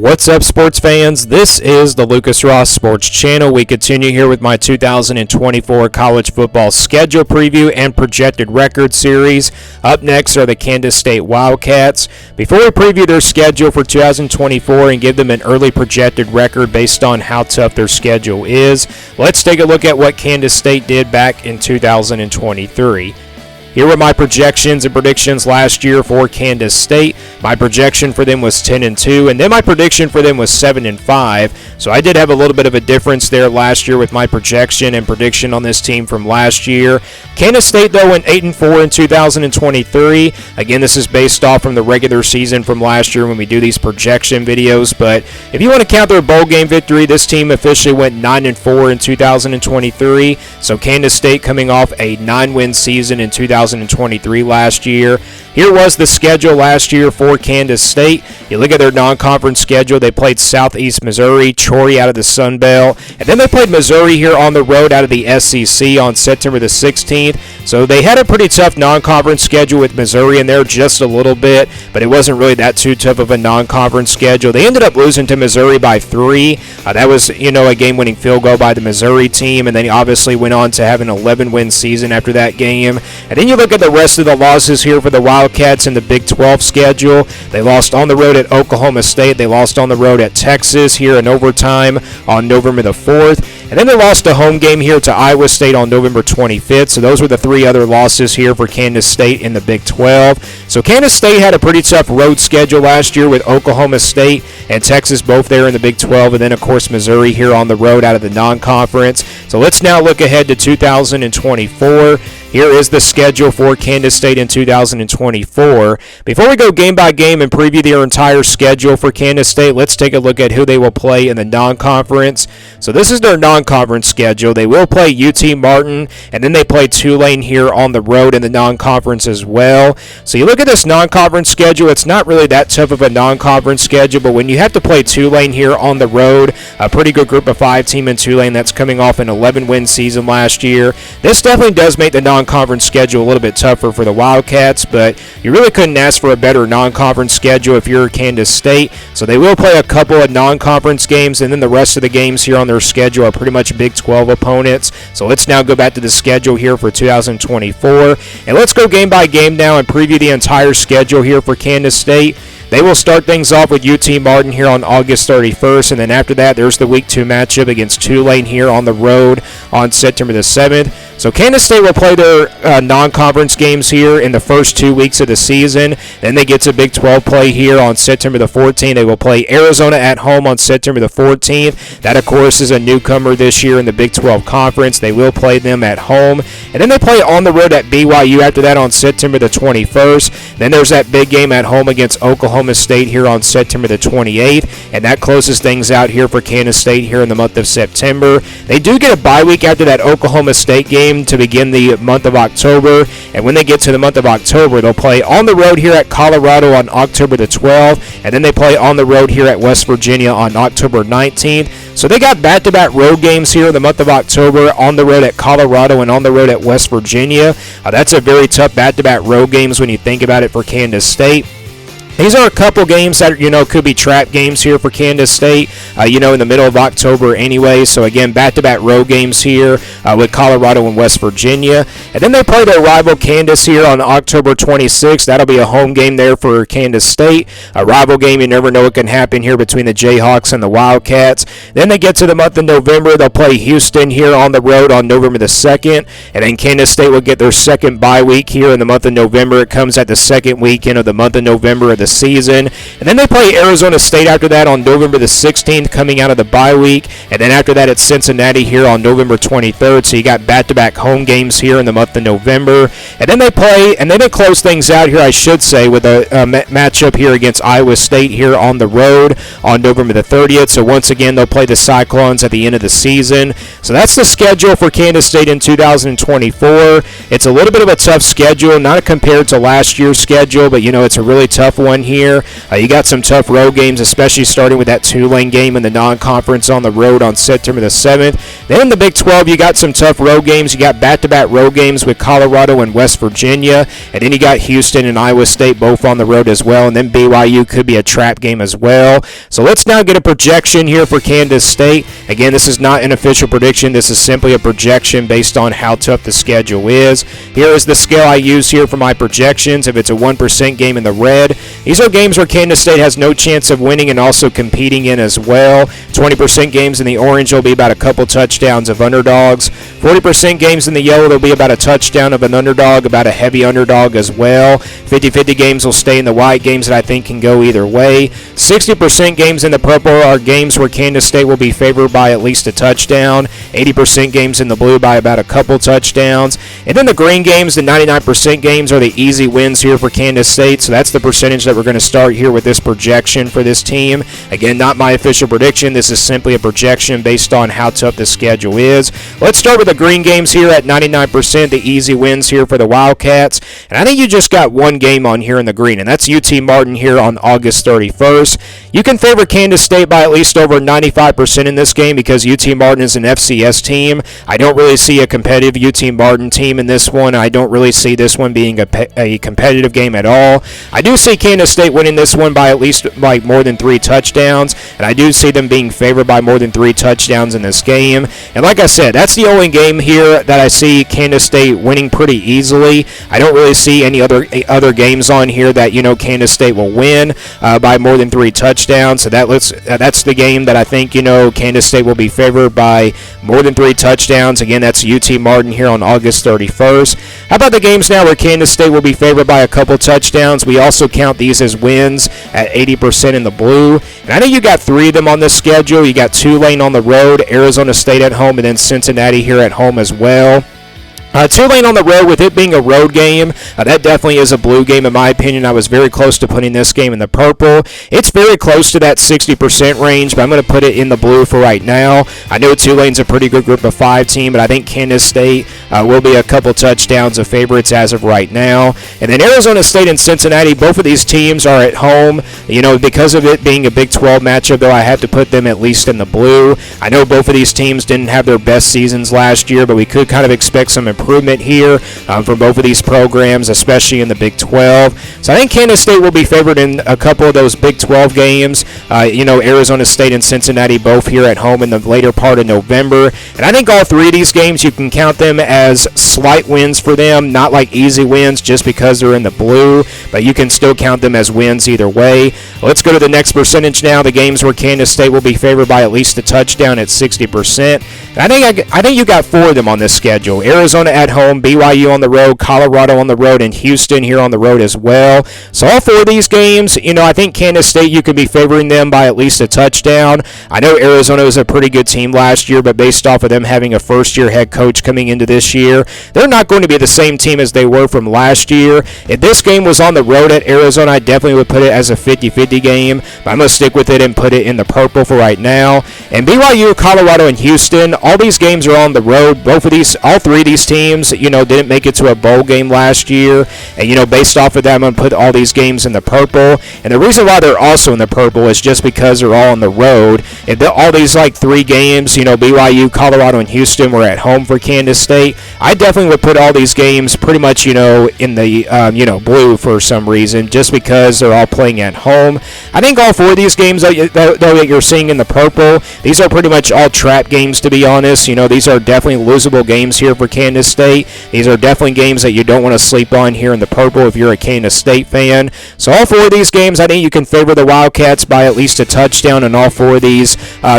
What's up, sports fans? This is the Lucas Ross Sports Channel. We continue here with my 2024 college football schedule preview and projected record series. Up next are the Kansas State Wildcats. Before we preview their schedule for 2024 and give them an early projected record based on how tough their schedule is, let's take a look at what Kansas State did back in 2023. Here were my projections and predictions last year for Kansas State. My projection for them was 10-2, and then my prediction for them was 7-5. So I did have a little bit of a difference there last year with my projection and prediction on this team from last year. Kansas State, though, went 8-4 in 2023. Again, this is based off from the regular season from last year when we do these projection videos. But if you want to count their bowl game victory, this team officially went 9-4 in 2023. So Kansas State coming off a 9-win season in 2023 last year. Here was the schedule last year for Kansas State. You look at their non-conference schedule. They played Southeast Missouri, Troy out of the Sun Belt, and then they played Missouri here on the road out of the SEC on September the 16th. So they had a pretty tough non-conference schedule with Missouri in there just a little bit, but it wasn't really that too tough of a non-conference schedule. They ended up losing to Missouri by 3. That was, a game-winning field goal by the Missouri team, and then he obviously went on to have an 11-win season after that game. And then you look at the rest of the losses here for the Wildcats in the Big 12 schedule. They lost on the road at Oklahoma State. They lost on the road at Texas here in overtime on November the 4th. And then they lost a home game here to Iowa State on November 25th. So those were the 3 other losses here for Kansas State in the Big 12. So Kansas State had a pretty tough road schedule last year with Oklahoma State and Texas both there in the Big 12. And then, of course, Missouri here on the road out of the non-conference. So let's now look ahead to 2024. Here is the schedule for Kansas State in 2024. Before we go game by game and preview their entire schedule for Kansas State, let's take a look at who they will play in the non-conference. So this is their non-conference schedule. They will play UT Martin, and then they play Tulane here on the road in the non-conference as well. So you look at this non-conference schedule, it's not really that tough of a non-conference schedule, but when you have to play Tulane here on the road, a pretty good group of 5 team in Tulane that's coming off an 11-win season last year, this definitely does make the non-conference schedule a little bit tougher for the Wildcats, but you really couldn't ask for a better non-conference schedule if you're Kansas State. So they will play a couple of non-conference games, and then the rest of the games here on their schedule are pretty much Big 12 opponents. So let's now go back to the schedule here for 2024, and let's go game by game now and preview the entire schedule here for Kansas State. They will start things off with UT Martin here on August 31st, and then after that, there's the Week 2 matchup against Tulane here on the road on September the 7th. So Kansas State will play their non-conference games here in the first 2 weeks of the season. Then they get to Big 12 play here on September the 14th. They will play Arizona at home on September the 14th. That, of course, is a newcomer this year in the Big 12 Conference. They will play them at home. And then they play on the road at BYU after that on September the 21st. Then there's that big game at home against Oklahoma State here on September the 28th, and that closes things out here for Kansas State here in the month of September. They do get a bye week after that Oklahoma State game to begin the month of October, and when they get to the month of October, they'll play on the road here at Colorado on October the 12th, and then they play on the road here at West Virginia on October 19th. So they got back-to-back road games here in the month of October, on the road at Colorado and on the road at West Virginia. That's a very tough back-to-back road games when you think about it for Kansas State. These are a couple games that, could be trap games here for Kansas State, in the middle of October anyway. So, again, back-to-back road games here with Colorado and West Virginia. And then they play their rival Kansas here on October 26th. That'll be a home game there for Kansas State. A rival game, you never know what can happen here between the Jayhawks and the Wildcats. Then they get to the month of November. They'll play Houston here on the road on November the 2nd. And then Kansas State will get their second bye week here in the month of November. It comes at the second weekend of the month of November of the season. And then they play Arizona State after that on November the 16th coming out of the bye week. And then after that it's Cincinnati here on November 23rd. So you got back-to-back home games here in the month of November. And then they close things out here, I should say, with a matchup here against Iowa State here on the road on November the 30th. So once again, they'll play the Cyclones at the end of the season. So that's the schedule for Kansas State in 2024. It's a little bit of a tough schedule, not compared to last year's schedule, but, it's a really tough one. on here. You got some tough road games, especially starting with that Tulane game in the non-conference on the road on September the 7th. Then in the Big 12, you got some tough road games. You got back-to-back road games with Colorado and West Virginia. And then you got Houston and Iowa State both on the road as well. And then BYU could be a trap game as well. So let's now get a projection here for Kansas State. Again, this is not an official prediction. This is simply a projection based on how tough the schedule is. Here is the scale I use here for my projections. If it's a 1% game in the red, these are games where Kansas State has no chance of winning and also competing in as well. 20% games in the orange will be about a couple touchdowns of underdogs. 40% games in the yellow, there'll be about a touchdown of an underdog, about a heavy underdog as well. 50-50 games will stay in the white, games that I think can go either way. 60% games in the purple are games where Kansas State will be favored by at least a touchdown. 80% games in the blue by about a couple touchdowns. And then the green games, the 99% games, are the easy wins here for Kansas State. So that's the percentage that we're going to start here with this projection for this team. Again, not my official prediction. This is simply a projection based on how tough the schedule is. Let's start with the green games here at 99%, the easy wins here for the Wildcats. And I think you just got one game on here in the green, and that's UT Martin here on August 31st. You can favor Kansas State by at least over 95% in this game because UT Martin is an FCS team. I don't really see a competitive UT Martin team in this one. I don't really see this one being a competitive game at all. I do see Kansas State winning this one by at least like more than 3 touchdowns, and I do see them being favored by more than 3 touchdowns in this game. And like I said, that's the only game here that I see Kansas State winning pretty easily. I don't really see any other games on here that Kansas State will win by more than 3 touchdowns. So that's the game that I think Kansas State will be favored by more than 3 touchdowns. Again, that's UT Martin here on August 31st. How about the games now where Kansas State will be favored by a couple touchdowns? We also count these as wins at 80% in the blue. And I know you got 3 of them on this schedule. You got Tulane on the road, Arizona State at home, and then Cincinnati here at home as well. Tulane on the road, with it being a road game, that definitely is a blue game in my opinion. I was very close to putting this game in the purple. It's very close to that 60% range, but I'm going to put it in the blue for right now. I know Tulane's a pretty good group of 5 team, but I think Kansas State will be a couple touchdowns of favorites as of right now. And then Arizona State and Cincinnati, both of these teams are at home. Because of it being a Big 12 matchup, though, I have to put them at least in the blue. I know both of these teams didn't have their best seasons last year, but we could kind of expect some improvement here from both of these programs, especially in the Big 12. So I think Kansas State will be favored in a couple of those Big 12 games. Arizona State and Cincinnati both here at home in the later part of November. And I think all 3 of these games, you can count them as slight wins for them, not like easy wins just because they're in the blue, but you can still count them as wins either way. Let's go to the next percentage now, the games where Kansas State will be favored by at least a touchdown at 60%. And I think you got 4 of them on this schedule. Arizona at home, BYU on the road, Colorado on the road, and Houston here on the road as well. So all 4 of these games, I think Kansas State, you could be favoring them by at least a touchdown. I know Arizona was a pretty good team last year, but based off of them having a first-year head coach coming into this year, they're not going to be the same team as they were from last year. If this game was on the road at Arizona, I definitely would put it as a 50-50 game, but I'm going to stick with it and put it in the purple for right now. And BYU, Colorado, and Houston, all these games are on the road. All 3 of these teams, didn't make it to a bowl game last year. And, based off of that, I'm going to put all these games in the purple. And the reason why they're also in the purple is just because they're all on the road. If all these, 3 games, BYU, Colorado, and Houston were at home for Kansas State, I definitely would put all these games pretty much, in the, blue for some reason, just because they're all playing at home. I think all 4 of these games, though, that you're seeing in the purple, these are pretty much all trap games, to be honest. These are definitely losable games here for Kansas State. These are definitely games that you don't want to sleep on here in the purple if you're a Kansas State fan. So all 4 of these games, I think you can favor the Wildcats by at least a touchdown in all 4 of these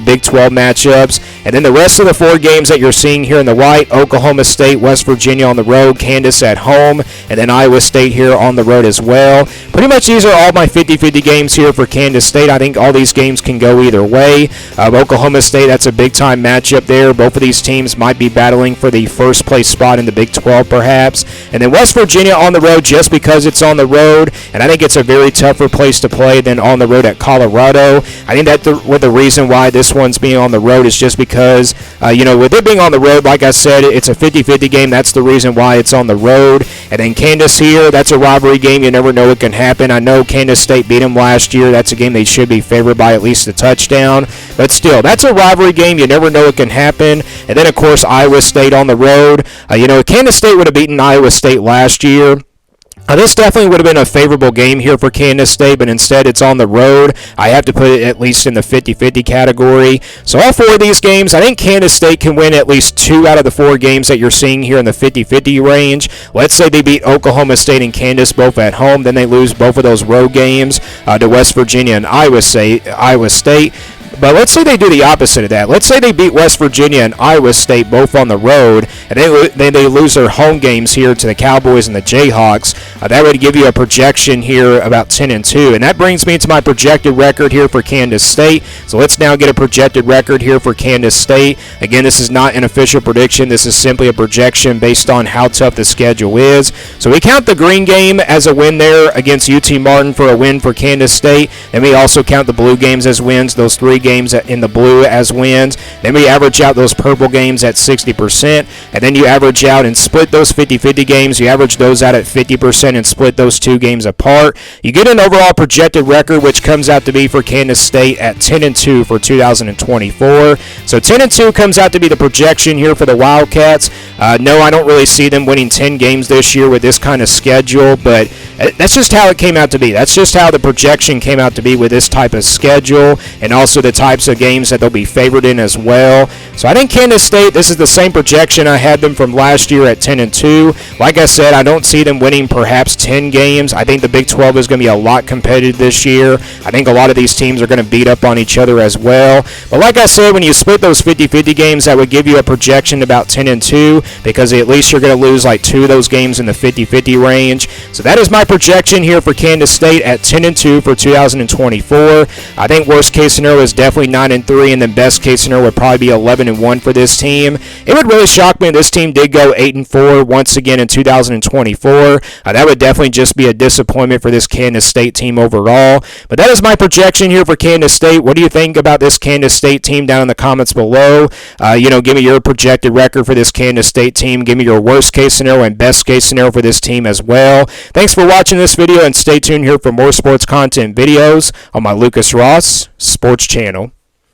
Big 12 matchups. And then the rest of the 4 games that you're seeing here in the white, Oklahoma State, West Virginia on the road, Kansas at home, and then Iowa State here on the road as well. Pretty much these are all my 50-50 games here for Kansas State. I think all these games can go either way. Oklahoma State, that's a big-time matchup there. Both of these teams might be battling for the first place spot in the Big 12 perhaps. And then West Virginia on the road just because it's on the road, and I think it's a very tougher place to play than on the road at Colorado. I think that the reason why this one's being on the road is just because because, with it being on the road, like I said, it's a 50-50 game. That's the reason why it's on the road. And then Kansas here, that's a rivalry game. You never know what can happen. I know Kansas State beat them last year. That's a game they should be favored by at least a touchdown. But still, that's a rivalry game. You never know what can happen. And then, of course, Iowa State on the road. Kansas State would have beaten Iowa State last year. This definitely would have been a favorable game here for Kansas State, but instead it's on the road. I have to put it at least in the 50-50 category. So all 4 of these games, I think Kansas State can win at least 2 out of the 4 games that you're seeing here in the 50-50 range. Let's say they beat Oklahoma State and Kansas both at home, then they lose both of those road games to West Virginia and Iowa State. But let's say they do the opposite of that. Let's say they beat West Virginia and Iowa State both on the road, and then they lose their home games here to the Cowboys and the Jayhawks. That would give you a projection here about 10-2, and that brings me to my projected record here for Kansas State. So let's now get a projected record here for Kansas State. Again, this is not an official prediction. This is simply a projection based on how tough the schedule is. So we count the green game as a win there against UT Martin for a win for Kansas State, and we also count the blue games as wins, those 3 games in the blue as wins. Then we average out those purple games at 60%, and then you average out and split those 50-50 games. You average those out at 50% and split those 2 games apart. You get an overall projected record, which comes out to be for Kansas State at 10-2 for 2024. So 10-2 comes out to be the projection here for the Wildcats. No, I don't really see them winning 10 games this year with this kind of schedule, but that's just how it came out to be. That's just how the projection came out to be with this type of schedule, and also the types of games that they'll be favored in as well. So I think Kansas State, this is the same projection I had them from last year at 10-2. Like I said, I don't see them winning perhaps 10 games. I think the Big 12 is going to be a lot competitive this year. I think a lot of these teams are going to beat up on each other as well. But like I said, when you split those 50-50 games, that would give you a projection about 10-2, because at least you're going to lose like 2 of those games in the 50-50 range. So that is my projection here for Kansas State at 10-2 for 2024. I think worst case scenario is definitely 9-3, and then best case scenario would probably be 11-1 for this team. It would really shock me if this team did go 8-4 once again in 2024. That would definitely just be a disappointment for this Kansas State team overall. But that is my projection here for Kansas State. What do you think about this Kansas State team down in the comments below? Give me your projected record for this Kansas State team. Give me your worst case scenario and best case scenario for this team as well. Thanks for watching this video, and stay tuned here for more sports content videos on my Lucas Ross Sports channel.